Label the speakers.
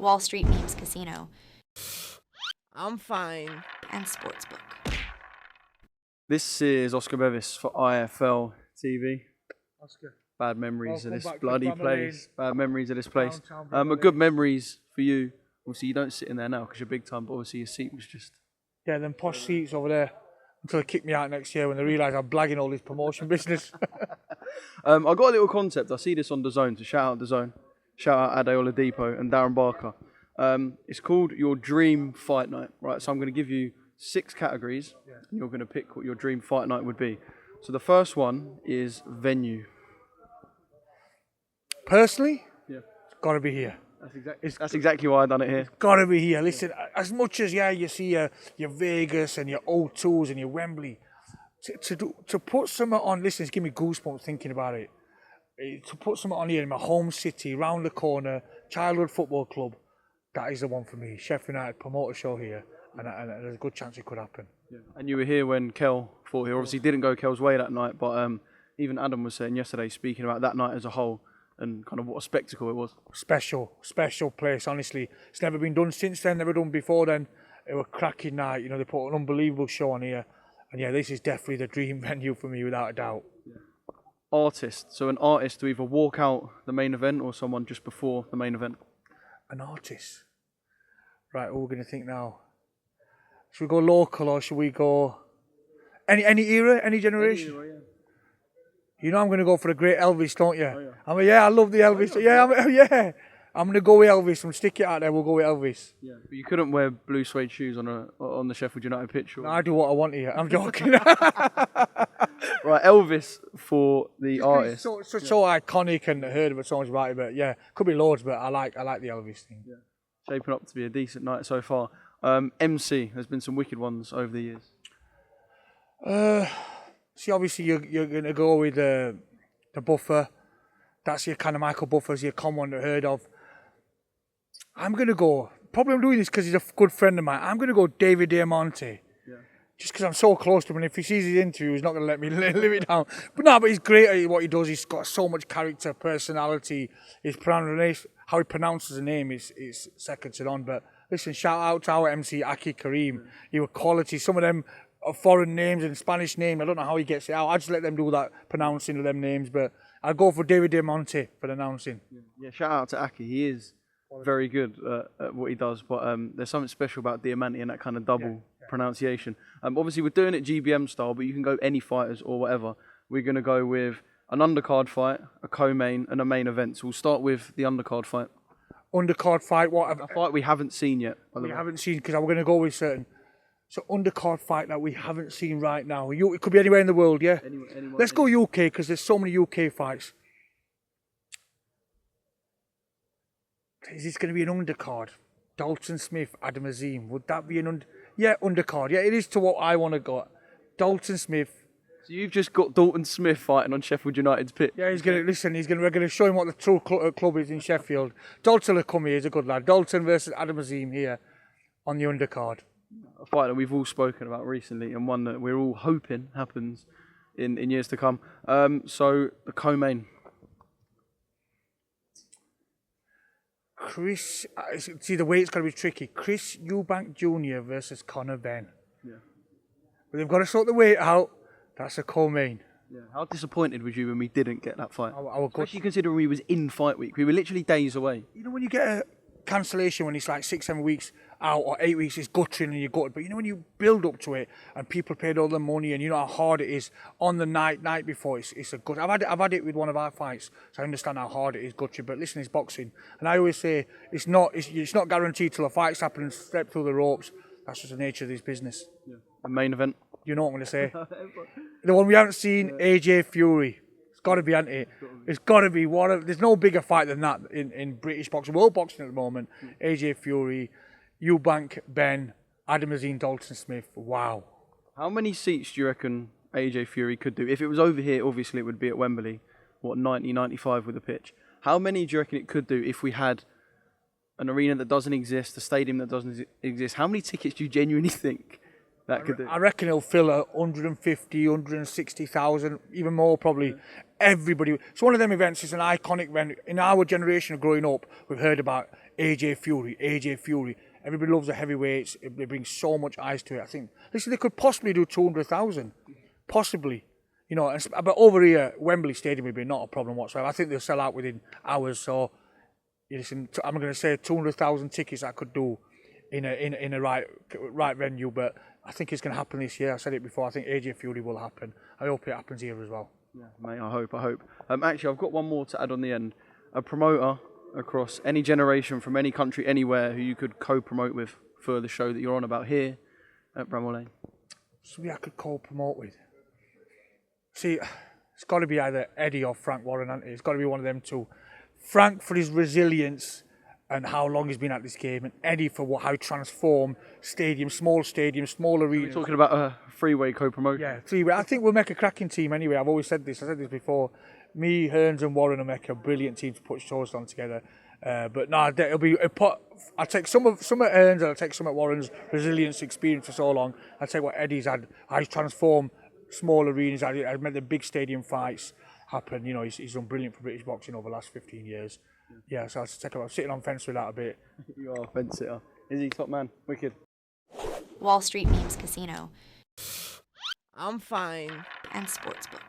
Speaker 1: Wall Street Memes Casino,
Speaker 2: I'm fine.
Speaker 1: and Sportsbook.
Speaker 3: This is Oscar Bevis for IFLTV.
Speaker 4: Oscar.
Speaker 3: Bad memories of
Speaker 4: Welcome
Speaker 3: this
Speaker 4: back to
Speaker 3: bloody
Speaker 4: Bramall
Speaker 3: place. Bad memories of this place.
Speaker 4: Downtown
Speaker 3: But
Speaker 4: Bramall
Speaker 3: good
Speaker 4: Lane.
Speaker 3: memories for you. Obviously, you don't sit in there now because you're big time, but obviously your seat was just...
Speaker 4: Yeah, them posh seats over there until they kick me out next year when they realise I'm blagging all this promotion business.
Speaker 3: I got a little concept. I see this on DAZN, so shout out DAZN. Shout out Adeola Depot and Darren Barker. It's called Your Dream Fight Night, right? So I'm going to give you 6 categories, and you're going to pick what your dream fight night would be. So the first one is venue.
Speaker 4: Personally,
Speaker 3: Yeah.
Speaker 4: it's got to be here.
Speaker 3: That's exactly why I done it here.
Speaker 4: Got to be here. Listen, as much as you see your Vegas and your O2s and your Wembley, to put something on. Listen, it's giving me goosebumps thinking about it. To put something on here in my home city, round the corner, childhood football club, that is the one for me. Sheffield United promoter show here, and there's a good chance it could happen.
Speaker 3: Yeah. And you were here when Kel fought here. Obviously, didn't go Kel's way that night, but even Adam was saying yesterday, speaking about that night as a whole and kind of what a spectacle it was.
Speaker 4: Special place, honestly. It's never been done since then, never done before then. It was a cracking night, they put an unbelievable show on here. And yeah, this is definitely the dream venue for me, without a doubt.
Speaker 3: Artist. So an artist to either walk out the main event or someone just before the main event.
Speaker 4: An artist. Right, what are we going to think now? Should we go local or should we go... Any era, any generation?
Speaker 3: Any era, yeah.
Speaker 4: You know I'm going to go for the great Elvis, don't you?
Speaker 3: Oh, yeah.
Speaker 4: I love the Elvis. I'm going to go with Elvis. I'm stick it out there, we'll go with Elvis.
Speaker 3: Yeah. But you couldn't wear blue suede shoes on the Sheffield United pitch. Or...
Speaker 4: No, I do what I want here. I'm joking.
Speaker 3: Right, Elvis for the artist.
Speaker 4: So iconic and heard of it so much about it, but yeah, could be loads, but I like the Elvis thing.
Speaker 3: Yeah. Shaping up to be a decent night so far. MC, there's been some wicked ones over the years.
Speaker 4: See, obviously you're going to go with the Buffer. That's your kind of Michael Buffer's your common one to heard of. I'm going to go, probably I'm doing this because he's a good friend of mine. I'm going to go David Diamante. Yeah. Just because I'm so close to him, and if he sees his interview, he's not going to let me live it down. But he's great at what he does. He's got so much character, personality. His pronunciation, how he pronounces the name is second to none. But listen, shout out to our MC, Aki Kareem. He was quality. Some of them are foreign names and Spanish names. I don't know how he gets it out. I just let them do that pronouncing of them names. But I'll go for David Diamante for the announcing.
Speaker 3: Yeah, shout out to Aki. He is very good at what he does, but there's something special about Diamante and that kind of double pronunciation. Obviously, we're doing it GBM style, but you can go any fighters or whatever. We're going to go with an undercard fight, a co-main, and a main event. So we'll start with the undercard fight.
Speaker 4: Undercard fight,
Speaker 3: A fight we haven't seen yet.
Speaker 4: We haven't seen, because we're going to go with certain. So undercard fight that we haven't seen right now. It could be anywhere in the world, yeah?
Speaker 3: Anywhere,
Speaker 4: Let's go UK, because there's so many UK fights. Is this going to be an undercard? Dalton Smith, Adam Azim. Would that be an undercard? Yeah, it is to what I want to go. Dalton Smith.
Speaker 3: So you've just got Dalton Smith fighting on Sheffield United's pitch.
Speaker 4: Yeah, we're going to show him what the true club is in Sheffield. Dalton will come here, he's a good lad. Dalton versus Adam Azim here on the undercard.
Speaker 3: A fight that we've all spoken about recently, and one that we're all hoping happens in years to come. So the co-main.
Speaker 4: See the way it's going to be tricky. Chris Eubank Jr. versus Conor Benn.
Speaker 3: Yeah.
Speaker 4: But they've got to sort the weight out. That's a co-main.
Speaker 3: Yeah. How disappointed was you when we didn't get that fight?
Speaker 4: Especially
Speaker 3: considering we was in fight week. We were literally days away.
Speaker 4: You know when you get a cancellation when it's like 6-7 weeks out or 8 weeks, it's guttering and you're gutted. But you know when you build up to it and people paid all the money and you know how hard it is on the night before, it's a good. I've had it with one of our fights, so I understand how hard it is guttering. But listen, it's boxing, and I always say it's not guaranteed till a fight's happened and step through the ropes. That's just the nature of this business.
Speaker 3: Yeah. The main event.
Speaker 4: You know what I'm going to say? The one we haven't seen, AJ Fury. It's got to be, hasn't it? It's got to be. There's no bigger fight than that in British boxing, world boxing at the moment. AJ Fury, Eubank, Ben, Adam Azim, Dalton Smith. Wow.
Speaker 3: How many seats do you reckon AJ Fury could do? If it was over here, obviously it would be at Wembley. 90, 95 with a pitch. How many do you reckon it could do if we had an arena that doesn't exist, a stadium that doesn't exist? How many tickets do you genuinely think that could do?
Speaker 4: I reckon it'll fill 150, 160,000, even more probably. Yeah. Everybody. It's one of them events. It's an iconic event. In our generation of growing up, we've heard about AJ Fury. Everybody loves the heavyweights. They bring so much eyes to it. I think, listen, they could possibly do 200,000. Possibly. You know, but over here, Wembley Stadium would be not a problem whatsoever. I think they'll sell out within hours. So, listen, I'm going to say 200,000 tickets I could do in a right venue, but I think it's going to happen this year. I said it before. I think AJ Fury will happen. I hope it happens here as well.
Speaker 3: Yeah, mate, I hope. Actually, I've got one more to add on the end. A promoter across any generation, from any country, anywhere, who you could co-promote with for the show that you're on about here at Bramall Lane.
Speaker 4: Somebody I could co-promote with. See, it's got to be either Eddie or Frank Warren, hasn't it? It's got to be one of them two. Frank for his resilience and how long he's been at this game, and Eddie for how he transformed small arenas.
Speaker 3: We're talking about a freeway co-promotion.
Speaker 4: Yeah, freeway. I think we'll make a cracking team anyway. I've always said this. I said this before. Me, Hearns and Warren will make a brilliant team to put shows on together. But no, it'll be I'll take some at Hearns and I'll take some at Warren's resilience experience for so long. I'll take what Eddie's had. How he's transformed small arenas. I made the big stadium fights happen. You know, he's done brilliant for British boxing over the last 15 years. Yeah, so I'll take I'm sitting on fence with that a bit.
Speaker 3: You are a fence sitter. Izzy, top man, wicked.
Speaker 1: Wall Street Memes Casino,
Speaker 2: I'm fine.
Speaker 1: and Sportsbook.